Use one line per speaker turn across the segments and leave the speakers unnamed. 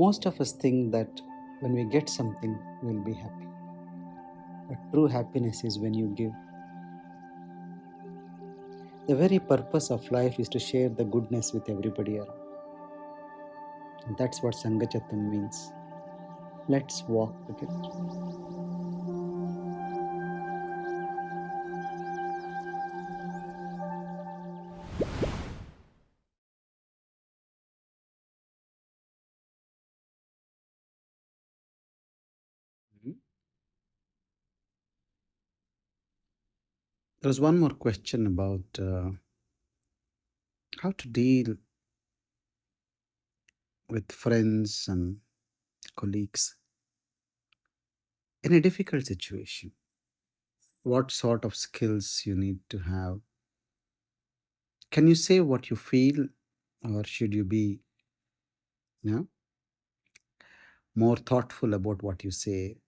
Most of us think that when we get something, we'll be happy. But true happiness is when you give. The very purpose of life is to share the goodness with everybody around. And that's what Sangachatam means. Let's walk together. Mhm. There's one more question about how to deal with friends and colleagues in a difficult situation. What sort of skills you need to have? Can you say what you feel, or should you be, you know, more thoughtful about what you say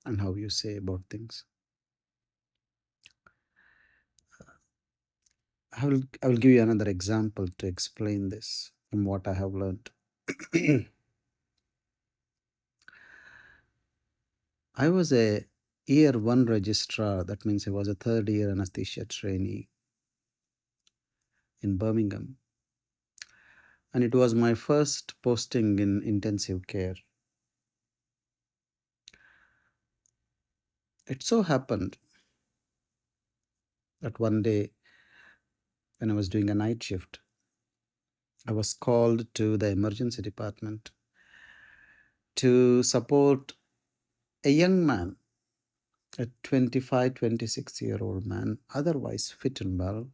and how you say about things? I will give you another example to explain this from what I have learned. I was a year one registrar. That means I was a third year anesthesia trainee in Birmingham. And it was my first posting in intensive care. It so happened that one day when I was doing a night shift, I was called to the emergency department to support a young man, a 25, 26-year-old man, otherwise fit and well.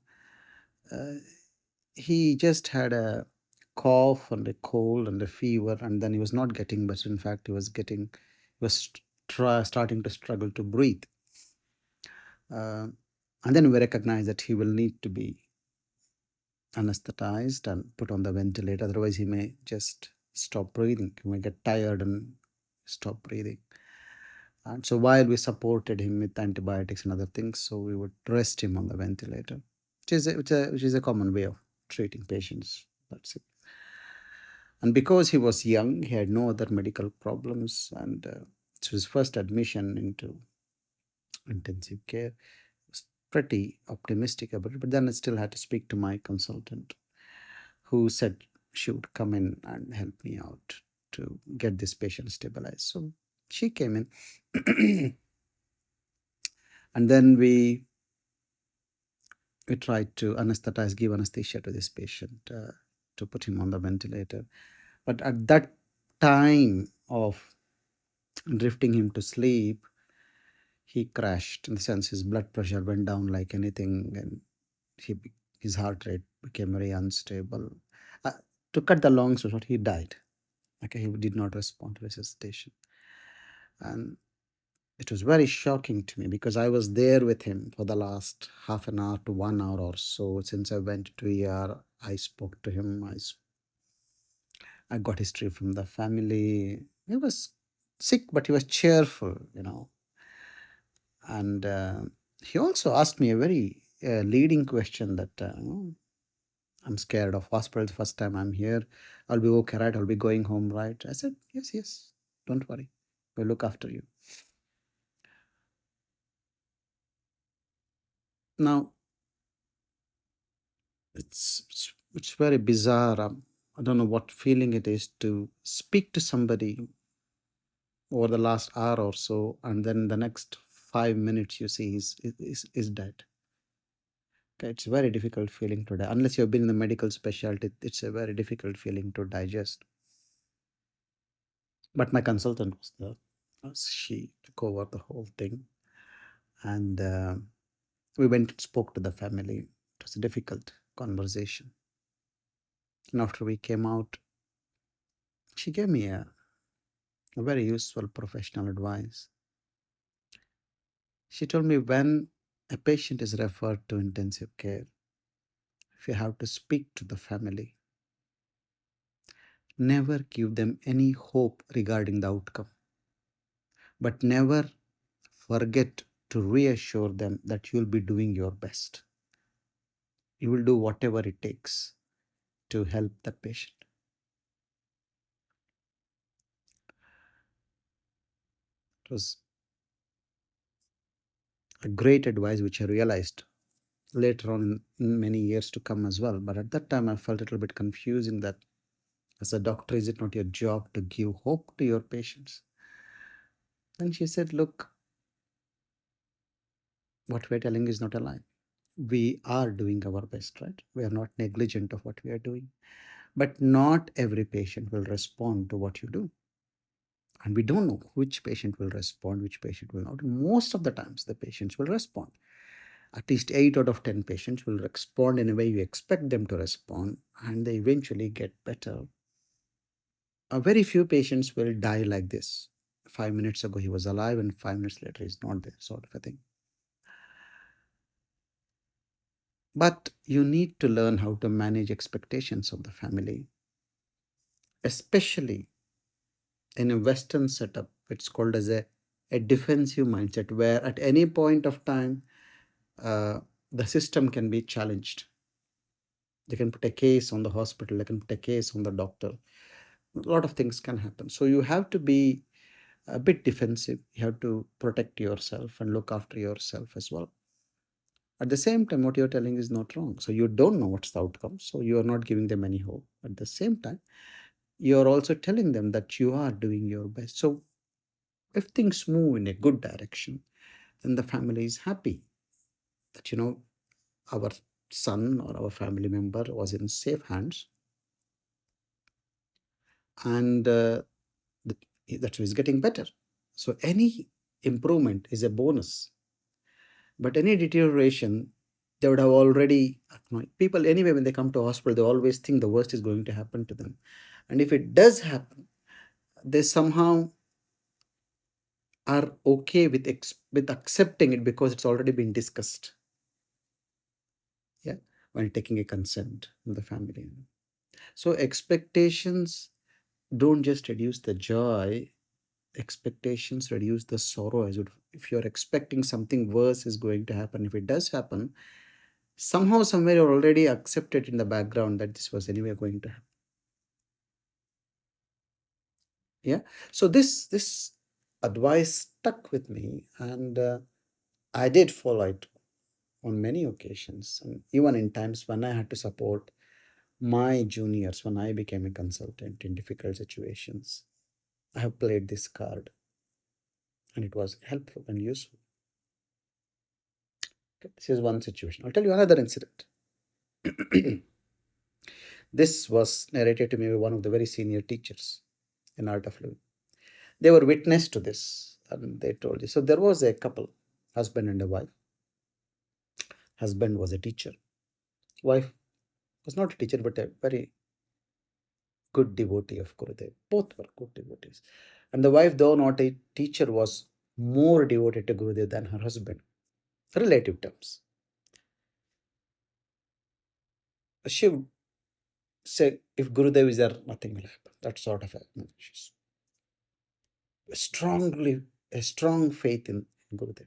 Uh, he just had a cough and a cold and a fever, and then he was not getting better. In fact, he was starting to struggle to breathe. Uh, and then we recognized that he will need to be anesthetized and put on the ventilator. Otherwise, he may just stop breathing. He may get tired and stop breathing. And so while we supported him with antibiotics and other things, so we would rest him on the ventilator, which is a common way of treating patients. That's it. And because he was young, he had no other medical problems, and it's his first admission into intensive care. Was pretty optimistic about it, but then I still had to speak to my consultant, who said she would come in and help me out to get this patient stabilized. So she came in, and then we tried to anesthetize, give anesthesia to this patient to put him on the ventilator. But at that time of drifting him to sleep, he crashed, in the sense his blood pressure went down like anything, and his heart rate became very unstable. Uh, to cut the long story short, he died. Okay, he did not respond to resuscitation, and it was very shocking to me because I was there with him for the last half an hour to 1 hour or so. Since I went to ER, I spoke to him. I got history from the family. He was sick, but he was cheerful, And he also asked me a very leading question that I'm scared of hospital the first time I'm here. I'll be okay, right? I'll be going home, right? I said, yes, yes. Don't worry. We'll look after you. Now, it's very bizarre. I don't know what feeling it is to speak to somebody over the last hour or so, and then the next 5 minutes you see is dead. Okay, it's a very difficult feeling to die. Unless you've been in the medical specialty, it's a very difficult feeling to digest. But my consultant was there. She took over the whole thing, and we went and spoke to the family. It was a difficult conversation. And after we came out, she gave me a very useful professional advice. She told me when a patient is referred to intensive care, if you have to speak to the family, never give them any hope regarding the outcome, but never forget to reassure them that you'll be doing your best. You will do whatever it takes to help the patient. was a great advice, which I realized later on in many years to come as well. But at that time, I felt a little bit confusing that as a doctor, is it not your job to give hope to your patients? And she said, look, what we're telling is not a lie. We are doing our best, right? We are not negligent of what we are doing. But not every patient will respond to what you do. And we don't know which patient will respond, which patient will not. Most of the times, the patients will respond. At least 8 out of 10 patients will respond in a way you expect them to respond, and they eventually get better. A very few patients will die like this. 5 minutes ago, he was alive, and 5 minutes later, he's not there, sort of a thing. But you need to learn how to manage expectations of the family, especially in a Western setup. It's called as a defensive mindset, where at any point of time, uh, the system can be challenged. They can put a case on the hospital, they can put a case on the doctor. A lot of things can happen. So you have to be a bit defensive. You have to protect yourself and look after yourself as well. At the same time, what you're telling is not wrong. So you don't know what's the outcome. So you are not giving them any hope. At the same time, you're also telling them that you are doing your best. So if things move in a good direction, then the family is happy that, our son or our family member was in safe hands, and that is getting better. So any improvement is a bonus, but any deterioration, they would have already people anyway, when they come to hospital, they always think the worst is going to happen to them. And if it does happen, they somehow are okay with with accepting it because it's already been discussed. Yeah, while taking a consent from the family. So expectations don't just reduce the joy, expectations reduce the sorrow as well. If you're expecting something worse is going to happen, if it does happen, somehow, somewhere you're already accepted in the background that this was anyway going to happen. Yeah. So this advice stuck with me, and I did follow it on many occasions, and even in times when I had to support my juniors when I became a consultant in difficult situations. I have played this card, and it was helpful and useful. Okay, this is one situation. I'll tell you another incident. This was narrated to me by one of the very senior teachers in Art of Living. They were witness to this, and they told you. So there was a couple, husband and a wife. Husband was a teacher. Wife was not a teacher, but a very good devotee of Gurudev. Both were good devotees. And the wife, though not a teacher, was more devoted to Gurudev than her husband. Relative terms. She would say, if Gurudev is there, nothing will happen. That sort of she's strongly a strong faith in Gurudev.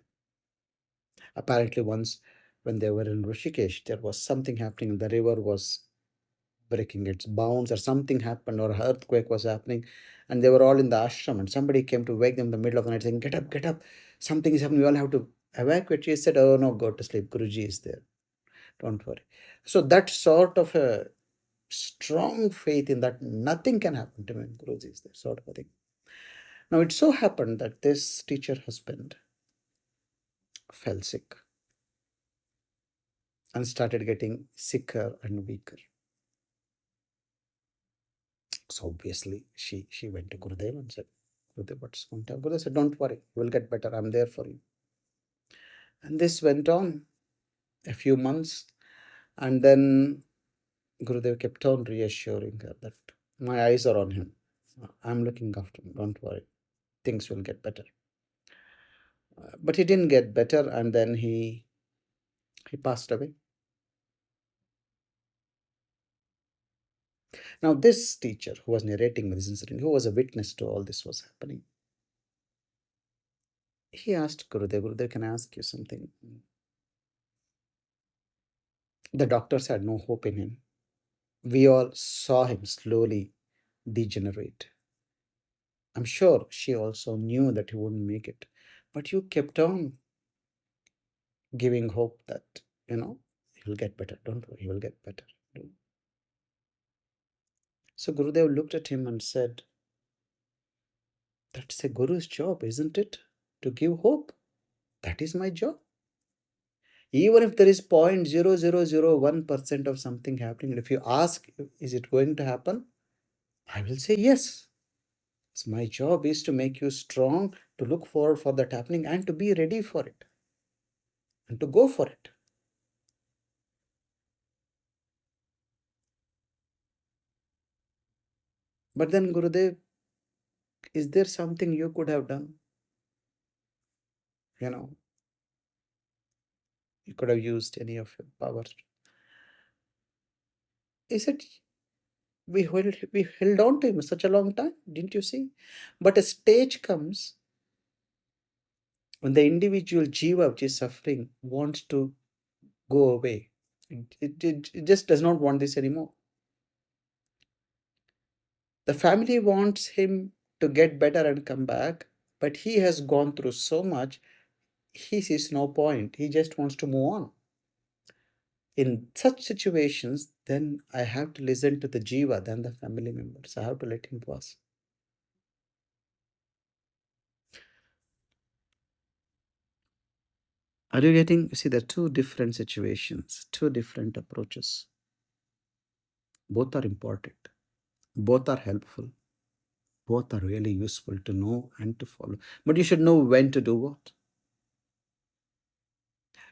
Apparently, once when they were in Rishikesh, there was something happening. The river was breaking its bounds, or something happened, or earthquake was happening, and they were all in the ashram. And somebody came to wake them in the middle of the night, saying, "Get up, get up! Something is happening. We all have to evacuate." She said, "Oh no, go to sleep. Guruji is there. Don't worry." So that sort of a strong faith in that nothing can happen to me, Guruji is there, sort of a thing. Now it so happened that this teacher husband fell sick and started getting sicker and weaker. So obviously she went to Gurudev and said, "Gurudev, what's going to happen?" Gurudev said, "Don't worry, you will get better. I'm there for you." And this went on a few months, and then Gurudev kept on reassuring her that my eyes are on him. I'm looking after him. Don't worry. Things will get better. But he didn't get better, and then he passed away. Now, this teacher who was narrating this incident, who was a witness to all this was happening, he asked Gurudev, "Gurudev, can I ask you something?" The doctors had no hope in him. We all saw him slowly degenerate. I'm sure she also knew that he wouldn't make it. But you kept on giving hope that, you know, he'll get better. Don't worry, he will get better. So Gurudev looked at him and said, that's a guru's job, isn't it? To give hope. That is my job. Even if there is 0.0001% of something happening, if you ask, is it going to happen? I will say yes. So my job is to make you strong, to look forward for that happening and to be ready for it and to go for it. But then, Gurudev, is there something you could have done? You know, you could have used any of your powers. Is it we held on to him such a long time? Didn't you see? But a stage comes when the individual jiva which is suffering wants to go away. It just does not want this anymore. The family wants him to get better and come back, but he has gone through so much, he sees no point. He just wants to move on. In such situations, then I have to listen to the jiva, then the family members. I have to let him pass. Are you getting? See, there are two different situations, two different approaches. Both are important, both are helpful, both are really useful to know and to follow. But you should know when to do what.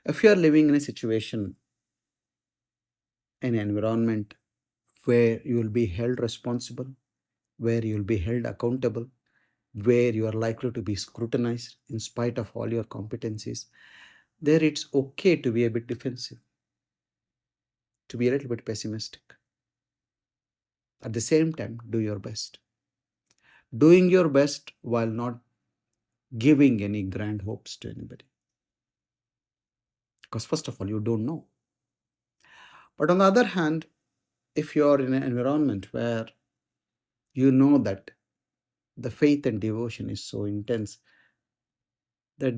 If you are living in a situation, an environment where you will be held responsible, where you will be held accountable, where you are likely to be scrutinized in spite of all your competencies, there it's okay to be a bit defensive, to be a little bit pessimistic. At the same time, do your best. Doing your best while not giving any grand hopes to anybody. Because, first of all, you don't know. But on the other hand, if you are in an environment where you know that the faith and devotion is so intense that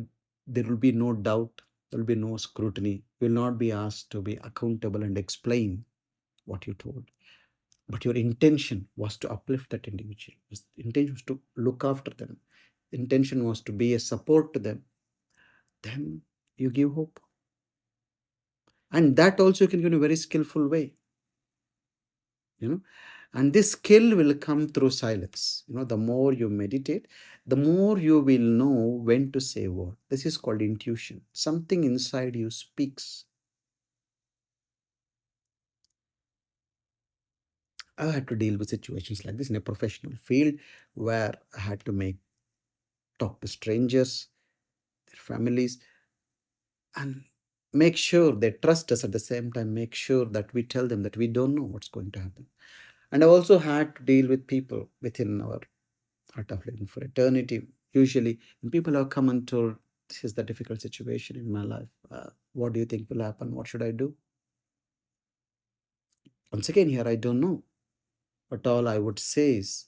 there will be no doubt, there will be no scrutiny, you will not be asked to be accountable and explain what you told. But your intention was to uplift that individual. Intention was to look after them. Intention was to be a support to them. Then you give hope. And that also you can give in a very skillful way, you know. And this skill will come through silence. You know, the more you meditate, the more you will know when to say what. This is called intuition. Something inside you speaks. I had to deal with situations like this in a professional field where I had to talk to strangers, their families, and make sure they trust us, at the same time make sure that we tell them that we don't know what's going to happen. And I also had to deal with people within our art of living for eternity. Usually when people have come and told, this is the difficult situation in my life, what do you think will happen, what should I do? Once again, here I don't know, but all I would say is,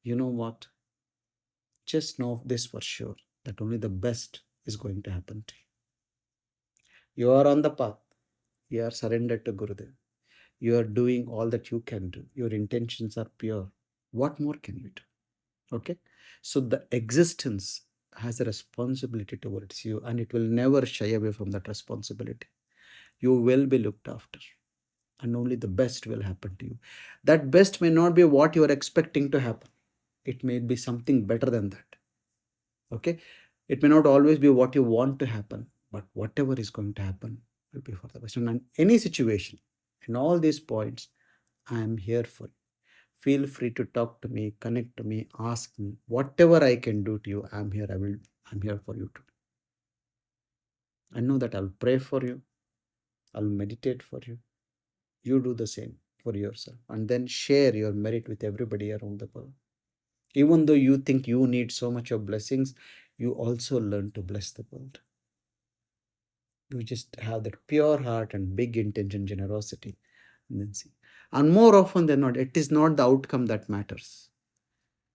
you know what, just know this for sure, that only the best is going to happen to you. You are on the path, you are surrendered to Gurudev, you are doing all that you can do, your intentions are pure. What more can you do? Okay, so the existence has a responsibility towards you, and it will never shy away from that responsibility. You will be looked after, and only the best will happen to you. That best may not be what you are expecting to happen, it may be something better than that. Okay, it may not always be what you want to happen, but whatever is going to happen will be for the best. And in any situation, in all these points, I am here for you. Feel free to talk to me, connect to me, ask me. Whatever I can do to you, I'm here. I'm here for you to. I know that I'll pray for you. I'll meditate for you. You do the same for yourself. And then share your merit with everybody around the world. Even though you think you need so much of blessings, you also learn to bless the world. You just have that pure heart and big intention, generosity. And then see. And more often than not, it is not the outcome that matters.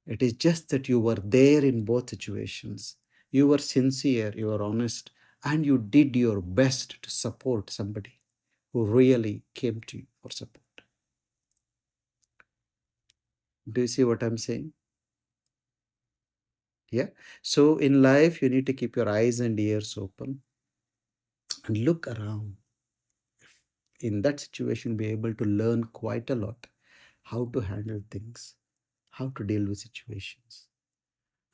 It is just that you were there in both situations. You were sincere, you were honest, and you did your best to support somebody who really came to you for support. Do you see what I'm saying? Yeah. So in life, you need to keep your eyes and ears open and look around. In that situation, be able to learn quite a lot how to handle things, how to deal with situations.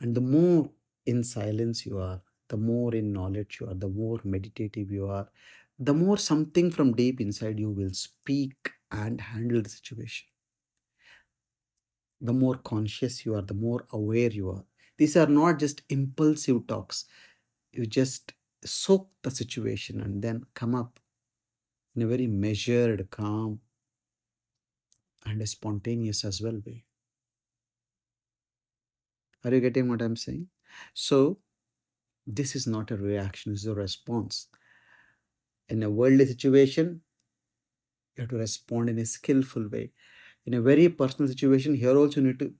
And the more in silence you are, the more in knowledge you are, the more meditative you are, the more something from deep inside you will speak and handle the situation. The more conscious you are, the more aware you are. These are not just impulsive talks. You just soak the situation and then come up in a very measured, calm, and a spontaneous as well way. Are you getting what I'm saying? So, this is not a reaction, it's a response. In a worldly situation, you have to respond in a skillful way. In a very personal situation, here also you need to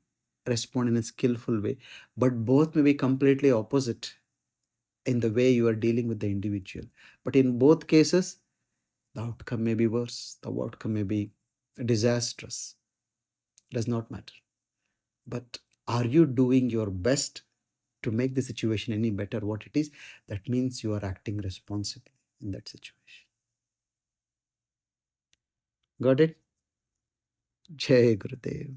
respond in a skillful way. But both may be completely opposite in the way you are dealing with the individual. But in both cases, the outcome may be worse, the outcome may be disastrous. Does not matter. But are you doing your best to make the situation any better what it is? That means you are acting responsibly in that situation. Got it? Jai Gurudev.